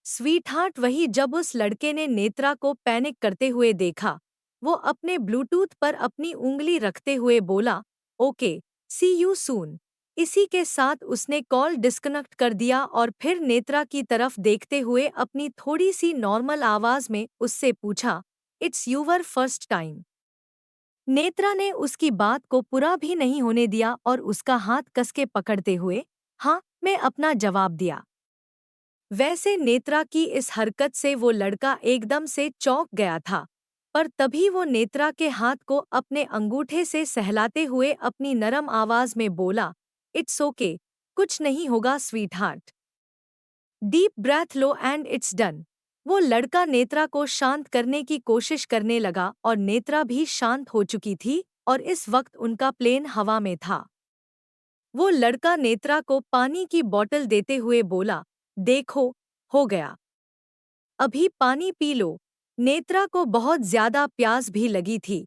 Sweetheart वही जब उस लड़के ने नेत्रा को पैनिक करते हुए देखा, वो अपने ब्लूटूथ पर अपनी उंगली रखते हुए बोला, ओके, सी यू सून। इसी के साथ उसने कॉल डिस्कनेक्ट कर दिया और फिर नेत्रा की तरफ देखते हुए अपनी थोड़ी सी नॉर्मल आवाज में उससे पूछा, it's your first time. Netra ने उसकी बात को पूरा भी नहीं होने दिया और उसका हाथ कसके पकड़ते हुए, हाँ, मैं अपना जवाब दिया। वैसे नेत्रा की इस हरकत से वो लड़का एकदम से चौंक गया था, पर तभी वो नेत्रा के हाथ को अपने अंगूठे से सहलाते हुए अपनी नरम आवाज में बोला, इट्स ओके, कुछ नहीं होगा स्वीटहार्ट। डीप ब्रेथ लो एंड इट्स डन। वो लड़का नेत्रा को शांत करने की कोशिश करने लगा और नेत्रा भी शांत हो चुकी थी और इस वक्त उनका प्लेन हवा में था। वो लड़का नेत्रा को पानी की बोतल देते हुए बोला, देखो, हो गया। अभी पानी पी लो। नेत्रा को बहुत ज्यादा प्यास भी लगी थी,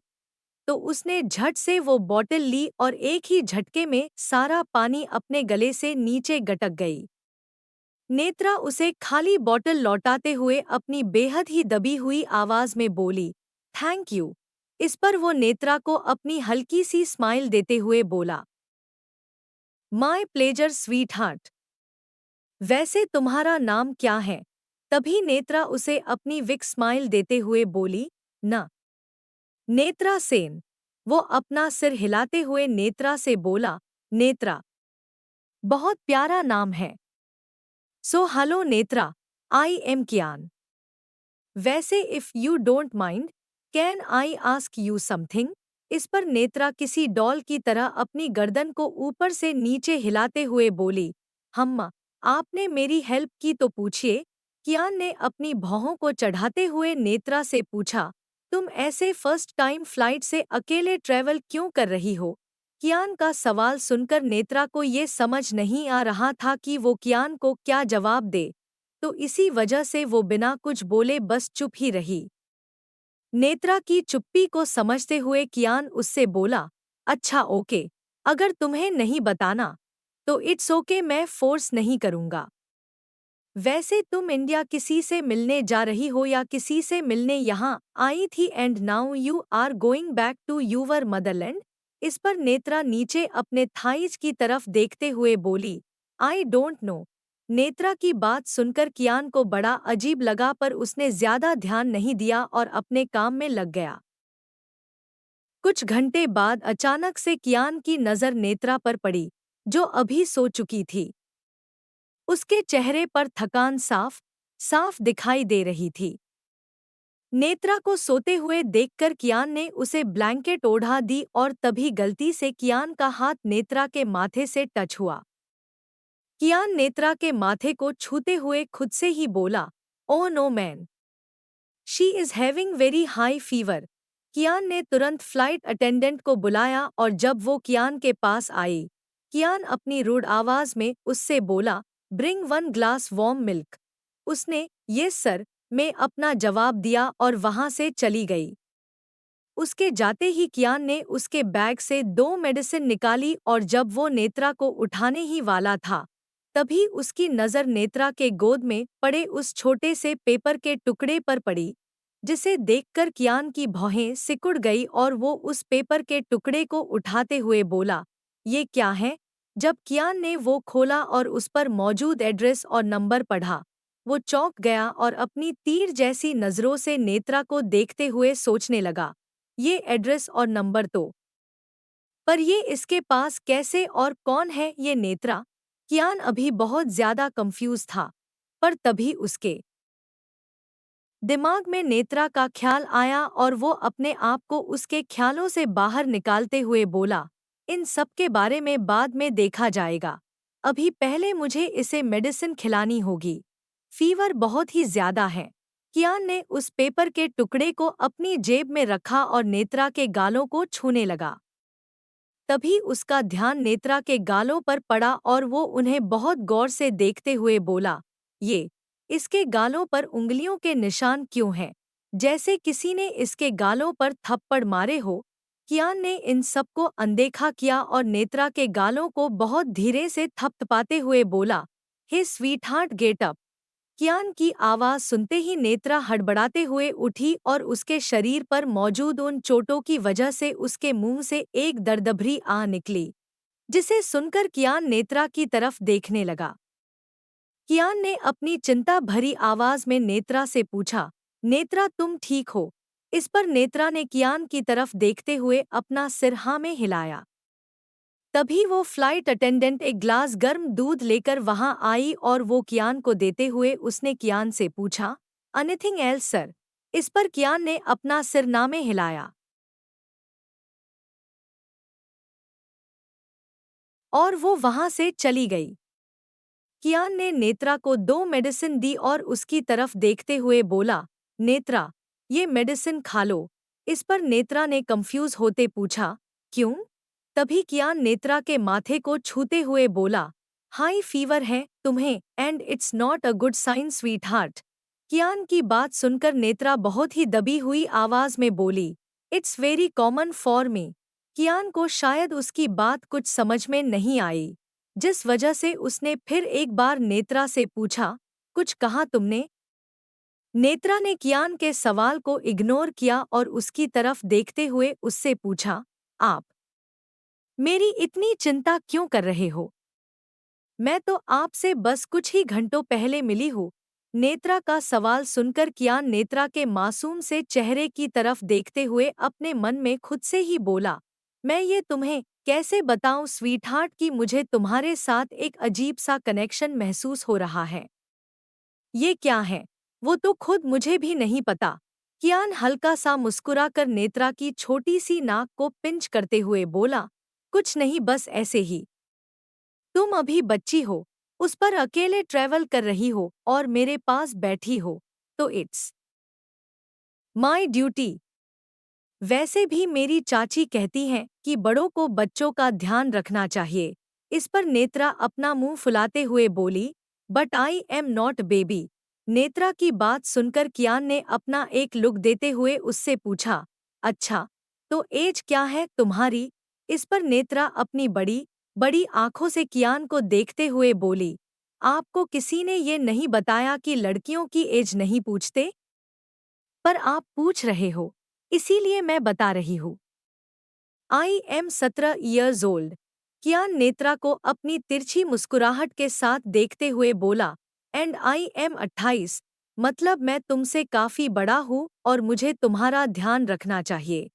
तो उसने झट से वो बोतल ली और एक ही झटके में सारा पानी अपने गले से नीचे गटक गई। नेत्रा उसे खाली बोतल लौटाते हुए अपनी बेहद ही दबी हुई आवाज में बोली, थैंक यू। इस पर वो नेत्रा को अपनी हल्की सी स्माइल देते हुए बोला, माय प्लेजर स्वीटहार्ट। वैसे तुम्हारा नाम क्या है? तभी नेत्रा उसे अपनी विक स्माइल देते हुए बोली, न। नेत्रा सेन। वो अपना सिर हिलाते हुए नेत्रा से बोला, नेत्रा, बहुत प्यारा नाम है। So hello Netra, I am Kiyan. वैसे if you don't mind, can I ask you something? इस पर नेत्रा किसी डॉल की तरह अपनी गर्दन को ऊपर से नीचे हिलाते हुए बोली, हम्मा, आपने मेरी हेल्प की तो पूछिए। कियान ने अपनी भौहों को चढ़ाते हुए नेत्रा से पूछा, तुम ऐसे फर्स्ट टाइम फ्लाइट से अकेले ट्रैवल क्यों कर रही हो? कियान का सवाल सुनकर नेत्रा को ये समझ नहीं आ रहा था कि वो कियान को क्या जवाब दे, तो इसी वजह से वो बिना कुछ बोले बस चुप ही रही। नेत्रा की चुप्पी को समझते हुए कियान उससे बोला, अच्छा ओके, अगर तुम्हें नहीं बताना तो इट्स ओके, मैं फोर्स नहीं करूँगा। वैसे तुम इंडिया किसी से मिलने जा रही हो या किसी से मिलने यहाँ आई थी and now you are going back to your motherland? इस पर नेत्रा नीचे अपने थाइज की तरफ देखते हुए बोली, आई डोंट नो। नेत्रा की बात सुनकर कियान को बड़ा अजीब लगा पर उसने ज्यादा ध्यान नहीं दिया और अपने काम में लग गया। कुछ घंटे बाद अचानक से कियान की नज़र नेत्रा पर पड़ी, जो अभी सो चुकी थी। उसके चेहरे पर थकान साफ साफ दिखाई दे रही थी। नेत्रा को सोते हुए देखकर कियान ने उसे ब्लैंकेट ओढ़ा दी और तभी गलती से कियान का हाथ नेत्रा के माथे से टच हुआ। कियान नेत्रा के माथे को छूते हुए खुद से ही बोला, oh no man, she is having very high fever. Kiyan ने तुरंत फ्लाइट अटेंडेंट को बुलाया और जब वो कियान के पास आई, कियान अपनी रूड आवाज में उससे बोला, bring one glass warm milk. उसने यस सर में अपना जवाब दिया और वहां से चली गई। उसके जाते ही कियान ने उसके बैग से 2 मेडिसिन निकाली और जब वो नेत्रा को उठाने ही वाला था, तभी उसकी नज़र नेत्रा के गोद में पड़े उस छोटे से पेपर के टुकड़े पर पड़ी, जिसे देखकर कियान की भौहें सिकुड़ गई और वो उस पेपर के टुकड़े को उठाते हुए बोला, ये क्या है? जब कियान ने वो खोला और उस पर मौजूद एड्रेस और नंबर पढ़ा, वो चौंक गया और अपनी तीर जैसी नज़रों से नेत्रा को देखते हुए सोचने लगा, ये एड्रेस और नंबर तो, पर ये इसके पास कैसे और कौन है ये नेत्रा? कियान अभी बहुत ज्यादा कंफ्यूज था, पर तभी उसके दिमाग में नेत्रा का ख्याल आया और वो अपने आप को उसके ख्यालों से बाहर निकालते हुए बोला, इन सब के बारे में बाद में देखा जाएगा, अभी पहले मुझे इसे मेडिसिन खिलानी होगी। फीवर बहुत ही ज्यादा है। कियान ने उस पेपर के टुकड़े को अपनी जेब में रखा और नेत्रा के गालों को छूने लगा। तभी उसका ध्यान नेत्रा के गालों पर पड़ा और वो उन्हें बहुत गौर से देखते हुए बोला, ये इसके गालों पर उंगलियों के निशान क्यों हैं? जैसे किसी ने इसके गालों पर थप्पड़ मारे हो। कियान ने इन सबको अनदेखा किया और नेत्रा के गालों को बहुत धीरे से थपथपाते हुए बोला, हे स्वीटहार्ट गेट अप। कियान की आवाज सुनते ही नेत्रा हड़बड़ाते हुए उठी और उसके शरीर पर मौजूद उन चोटों की वजह से उसके मुंह से एक दर्दभरी आ निकली, जिसे सुनकर कियान नेत्रा की तरफ देखने लगा। कियान ने अपनी चिंता भरी आवाज में नेत्रा से पूछा, नेत्रा तुम ठीक हो? इस पर नेत्रा ने कियान की तरफ देखते हुए अपना सिर हाँ में हिलाया। तभी वो फ्लाइट अटेंडेंट एक ग्लास गर्म दूध लेकर वहां आई और वो कियान को देते हुए उसने कियान से पूछा, एनीथिंग एल्स सर? इस पर कियान ने अपना सिर ना में हिलाया और वो वहां से चली गई। कियान ने नेत्रा को 2 मेडिसिन दी और उसकी तरफ देखते हुए बोला, नेत्रा, ये मेडिसिन खा लो। इस पर नेत्रा ने कंफ्यूज होते पूछा, क्यों? तभी कियान नेत्रा के माथे को छूते हुए बोला, हाई फीवर है तुम्हें and it's not a good sign sweetheart. Kiyan की बात सुनकर नेत्रा बहुत ही दबी हुई आवाज में बोली, it's very common for me. Kiyan को शायद उसकी बात कुछ समझ में नहीं आई, जिस वजह से उसने फिर एक बार नेत्रा से पूछा, कुछ कहा तुमने? नेत्रा ने कियान के सवाल को इग्नोर किया और उसकी तरफ देखते हुए उससे पूछा, आप मेरी इतनी चिंता क्यों कर रहे हो? मैं तो आपसे बस कुछ ही घंटों पहले मिली हूँ। नेत्रा का सवाल सुनकर कियान नेत्रा के मासूम से चेहरे की तरफ देखते हुए अपने मन में खुद से ही बोला, मैं ये तुम्हें कैसे बताऊं स्वीटहार्ट कि मुझे तुम्हारे साथ एक अजीब सा कनेक्शन महसूस हो रहा है। ये क्या है? वो तो खुद मुझे भी नहीं पता। कियान हल्का सा मुस्कुराकर नेत्रा की छोटी सी नाक को पिंच करते हुए बोला, कुछ नहीं, बस ऐसे ही। तुम अभी बच्ची हो, उस पर अकेले ट्रैवल कर रही हो और मेरे पास बैठी हो, तो इट्स माई ड्यूटी। वैसे भी मेरी चाची कहती हैं कि बड़ों को बच्चों का ध्यान रखना चाहिए। इस पर नेत्रा अपना मुंह फुलाते हुए बोली, but I am not baby. Netra की बात सुनकर कियान ने अपना एक लुक देते हुए उससे पूछा, अच्छा, तो एज क्या है तुम्हारी? इस पर नेत्रा अपनी बड़ी बड़ी आंखों से कियान को देखते हुए बोली, आपको किसी ने ये नहीं बताया कि लड़कियों की एज नहीं पूछते? पर आप पूछ रहे हो, इसीलिए मैं बता रही हूँ। I am 17 old. Kiyan Netra को अपनी तिरछी मुस्कुराहट के साथ देखते हुए बोला, एंड आई एम 28, मतलब मैं तुमसे काफी बड़ा हूँ और मुझे तुम्हारा ध्यान रखना चाहिए।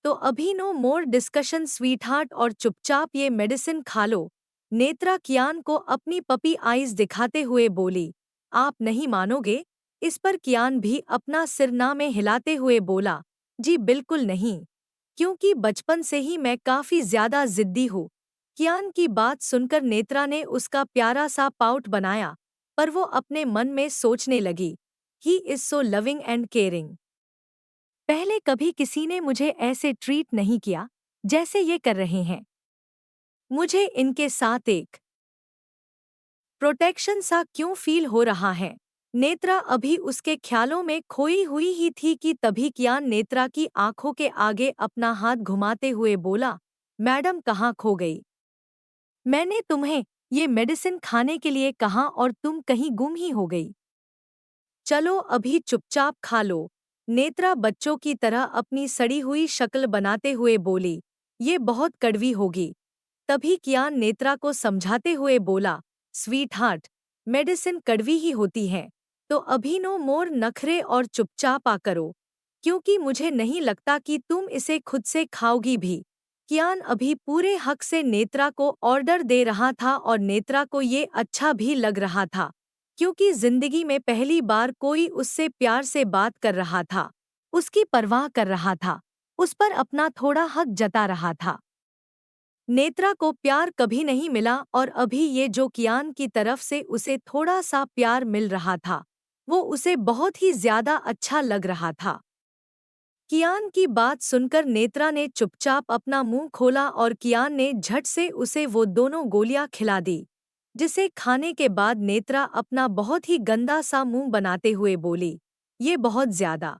तो अभी नो मोर डिस्कशन स्वीटहार्ट और चुपचाप ये मेडिसिन खा लो। नेत्रा कियान को अपनी पपी आईज दिखाते हुए बोली, आप नहीं मानोगे? इस पर कियान भी अपना सिरना में हिलाते हुए बोला, जी बिल्कुल नहीं, क्योंकि बचपन से ही मैं काफी ज्यादा जिद्दी हूँ। कियान की बात सुनकर नेत्रा ने उसका प्यारा सा पाउट बनाया, पर वो अपने मन में सोचने लगी, he is so loving and caring. पहले कभी किसी ने मुझे ऐसे ट्रीट नहीं किया जैसे ये कर रहे हैं। मुझे इनके साथ एक प्रोटेक्शन सा क्यों फील हो रहा है। नेत्रा अभी उसके ख्यालों में खोई हुई ही थी कि तभी कियान नेत्रा की आंखों के आगे अपना हाथ घुमाते हुए बोला, मैडम कहाँ खो गई? मैंने तुम्हें ये मेडिसिन खाने के लिए कहा और तुम कहीं गुम ही हो गई। चलो अभी चुपचाप खा लो। नेत्रा बच्चों की तरह अपनी सड़ी हुई शक्ल बनाते हुए बोली, ये बहुत कड़वी होगी। तभी कियान नेत्रा को समझाते हुए बोला, स्वीट हार्ट, मेडिसिन कड़वी ही होती है, तो अभी नो मोर नखरे और चुपचाप आ करो, क्योंकि मुझे नहीं लगता कि तुम इसे खुद से खाओगी भी। कियान अभी पूरे हक से नेत्रा को ऑर्डर दे रहा था और नेत्रा को ये अच्छा भी लग रहा था, क्योंकि जिंदगी में पहली बार कोई उससे प्यार से बात कर रहा था, उसकी परवाह कर रहा था, उस पर अपना थोड़ा हक जता रहा था। नेत्रा को प्यार कभी नहीं मिला और अभी ये जो कियान की तरफ से उसे थोड़ा सा प्यार मिल रहा था, वो उसे बहुत ही ज्यादा अच्छा लग रहा था। कियान की बात सुनकर नेत्रा ने चुपचाप अपना मुंह खोला और कियान ने झट से उसे वो दोनों गोलियां खिला दी, जिसे खाने के बाद नेत्रा अपना बहुत ही गंदा सा मुंह बनाते हुए बोली, ये बहुत ज्यादा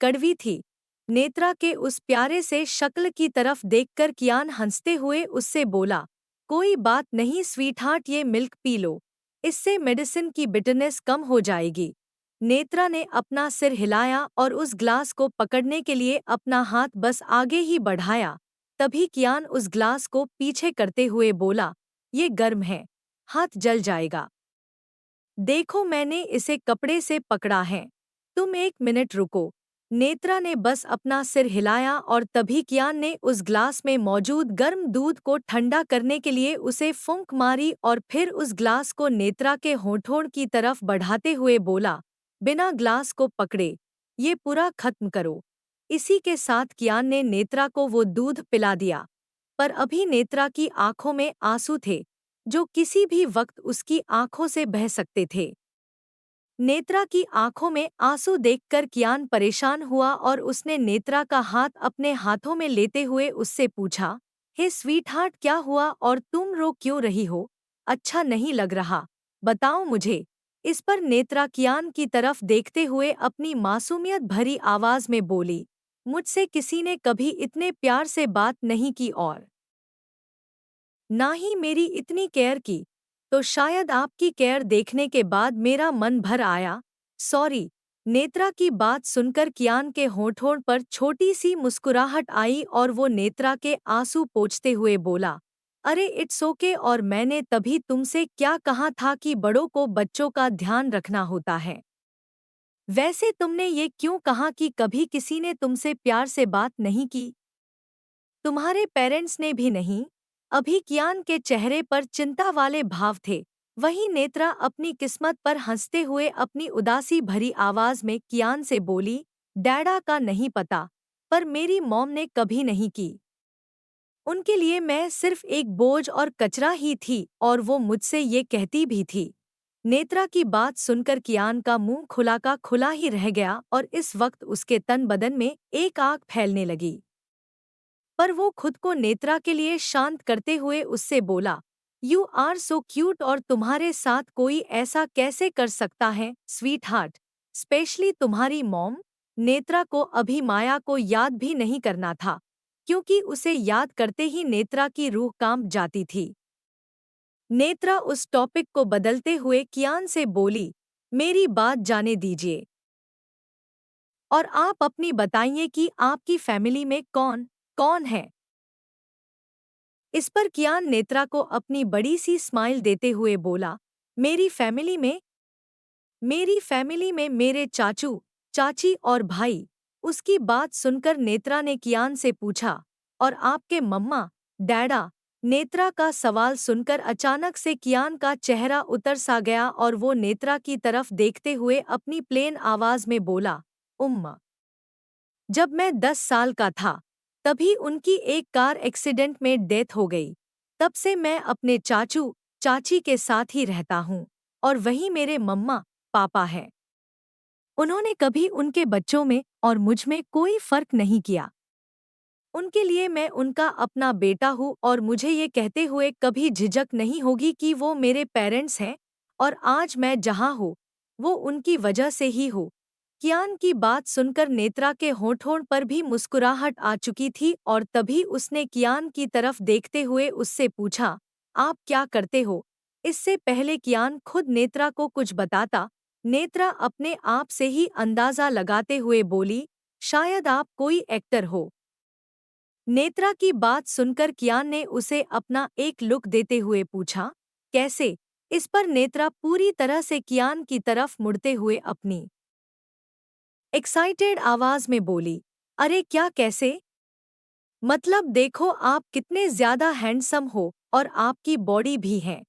कड़वी थी। नेत्रा के उस प्यारे से शक्ल की तरफ देखकर कियान हंसते हुए उससे बोला, कोई बात नहीं स्वीटहार्ट, ये मिल्क पी लो। इससे मेडिसिन की बिटरनेस कम हो जाएगी। नेत्रा ने अपना सिर हिलाया और उस ग्लास को पकड़ने के लिए अपना हाथ बस आगे ही बढ़ाया। तभी कियान उस ग्लास को पीछे करते हुए बोला, ये गर्म है, हाथ जल जाएगा। देखो, मैंने इसे कपड़े से पकड़ा है। तुम 1 मिनट रुको। नेत्रा ने बस अपना सिर हिलाया और तभी कियान ने उस ग्लास में मौजूद गर्म दूध को ठंडा करने के लिए उसे फूंक मारी और फिर उस ग्लास को नेत्रा के होठों की तरफ बढ़ाते हुए बोला, बिना ग्लास को पकड़े ये पूरा खत्म करो। इसी के साथ कियान ने नेत्रा को वो दूध पिला दिया। पर अभी नेत्रा की आंखों में आंसू थे, जो किसी भी वक्त उसकी आंखों से बह सकते थे। नेत्रा की आंखों में आंसू देखकर कियान परेशान हुआ और उसने नेत्रा का हाथ अपने हाथों में लेते हुए उससे पूछा, हे स्वीटहार्ट, क्या हुआ और तुम रो क्यों रही हो? अच्छा नहीं लग रहा, बताओ मुझे। इस पर नेत्रा कियान की तरफ देखते हुए अपनी मासूमियत भरी आवाज में बोली, मुझसे किसी ने कभी इतने प्यार से बात नहीं की और ना ही मेरी इतनी केयर की, तो शायद आपकी केयर देखने के बाद मेरा मन भर आया। सॉरी। नेत्रा की बात सुनकर कियान के होठों पर छोटी सी मुस्कुराहट आई और वो नेत्रा के आंसू पोंछते हुए बोला, अरे इट्स ओके, और मैंने तभी तुमसे क्या कहा था कि बड़ों को बच्चों का ध्यान रखना होता है। वैसे तुमने ये क्यों कहा कि कभी किसी ने तुमसे प्यार से बात नहीं की? तुम्हारे पेरेंट्स ने भी नहीं? अभी कियान के चेहरे पर चिंता वाले भाव थे। वहीं नेत्रा अपनी किस्मत पर हंसते हुए अपनी उदासी भरी आवाज में कियान से बोली, डैडा का नहीं पता, पर मेरी मॉम ने कभी नहीं की। उनके लिए मैं सिर्फ एक बोझ और कचरा ही थी और वो मुझसे ये कहती भी थी। नेत्रा की बात सुनकर कियान का मुंह खुला का खुला ही रह गया और इस वक्त उसके तन बदन में एक आग फैलने लगी। पर वो खुद को नेत्रा के लिए शांत करते हुए उससे बोला, यू आर सो क्यूट, और तुम्हारे साथ कोई ऐसा कैसे कर सकता है स्वीट हार्ट, स्पेशली तुम्हारी मॉम। नेत्रा को अभी माया को याद भी नहीं करना था, क्योंकि उसे याद करते ही नेत्रा की रूह कांप जाती थी। नेत्रा उस टॉपिक को बदलते हुए कियान से बोली, मेरी बात जाने दीजिए और आप अपनी बताइए कि आपकी फैमिली में कौन कौन है। इस पर कियान नेत्रा को अपनी बड़ी सी स्माइल देते हुए बोला, मेरी फैमिली में मेरे चाचू, चाची और भाई। उसकी बात सुनकर नेत्रा ने कियान से पूछा, और आपके मम्मा, डैडा? नेत्रा का सवाल सुनकर अचानक से कियान का चेहरा उतर सा गया और वो नेत्रा की तरफ देखते हुए अपनी प्लेन आवाज में बोला, उम्मा। जब मैं 10 साल का था, तभी उनकी एक कार एक्सीडेंट में डेथ हो गई। तब से मैं अपने चाचू, चाची के साथ ही रहता हूँ और वही मेरे मम्मा, पापा हैं। उन्होंने कभी उनके बच्चों में और मुझ में कोई फर्क नहीं किया। उनके लिए मैं उनका अपना बेटा हूँ और मुझे ये कहते हुए कभी झिझक नहीं होगी कि वो मेरे पेरेंट्स हैं और आज मैं जहाँ हूँ, वो उनकी वजह से ही हूँ। कियान की बात सुनकर नेत्रा के होठों पर भी मुस्कुराहट आ चुकी थी और तभी उसने कियान की तरफ देखते हुए उससे पूछा, आप क्या करते हो? इससे पहले कियान खुद नेत्रा को कुछ बताता, नेत्रा अपने आप से ही अंदाजा लगाते हुए बोली, शायद आप कोई एक्टर हो। नेत्रा की बात सुनकर कियान ने उसे अपना एक लुक देते हुए पूछा, कैसे? इस पर नेत्रा पूरी तरह से कियान की तरफ मुड़ते हुए अपनी एक्साइटेड आवाज में बोली, अरे क्या कैसे? मतलब देखो, आप कितने ज्यादा हैंडसम हो और आपकी बॉडी भी है।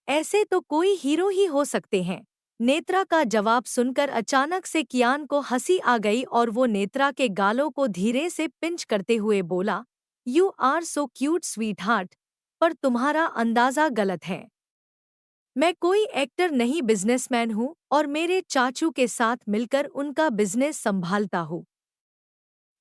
ऐसे तो कोई हीरो ही हो सकते हैं। नेत्रा का जवाब सुनकर अचानक से कियान को हंसी आ गई और वो नेत्रा के गालों को धीरे से पिंच करते हुए बोला, you are so cute sweetheart, पर तुम्हारा अंदाजा गलत है। मैं कोई एक्टर नहीं, बिजनेसमैन हूँ और मेरे चाचू के साथ मिलकर उनका बिजनेस संभालता हूँ।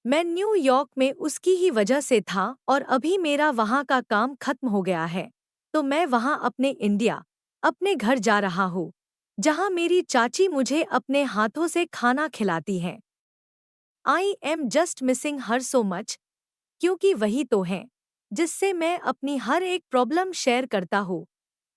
मैं न्यूयॉर्क में उसकी ही वजह से था और अभी मेरा वहाँ का काम खत्म हो गया है, तो मैं वहाँ अपने घर जा रहा हूँ, जहाँ मेरी चाची मुझे अपने हाथों से खाना खिलाती है। I am just missing her so much, क्योंकि वही तो है जिससे मैं अपनी हर एक प्रॉब्लम शेयर करता हूँ।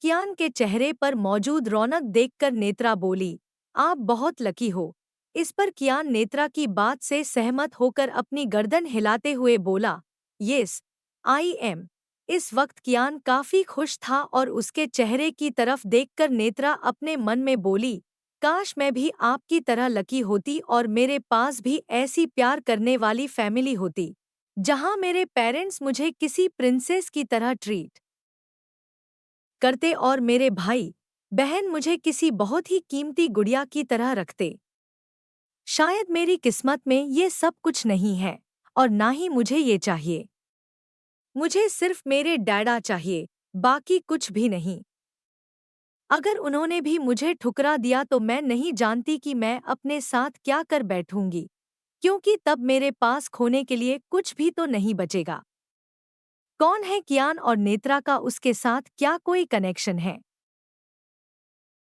कियान के चेहरे पर मौजूद रौनक देखकर नेत्रा बोली, आप बहुत लकी हो। इस पर कियान नेत्रा की बात से सहमत होकर अपनी गर्दन हिलाते हुए बोला, यस, आई एम। इस वक्त कियान काफी खुश था और उसके चेहरे की तरफ देखकर नेत्रा अपने मन में बोली, काश मैं भी आपकी तरह लकी होती और मेरे पास भी ऐसी प्यार करने वाली फैमिली होती, जहां मेरे पेरेंट्स मुझे किसी प्रिंसेस की तरह ट्रीट करते और मेरे भाई बहन मुझे किसी बहुत ही कीमती गुड़िया की तरह रखते। शायद मेरी किस्मत में ये सब कुछ नहीं है और ना ही मुझे ये चाहिए। मुझे सिर्फ मेरे डैडा चाहिए, बाकी कुछ भी नहीं। अगर उन्होंने भी मुझे ठुकरा दिया तो मैं नहीं जानती कि मैं अपने साथ क्या कर बैठूंगी, क्योंकि तब मेरे पास खोने के लिए कुछ भी तो नहीं बचेगा। कौन है कियान और नेत्रा का उसके साथ क्या कोई कनेक्शन है?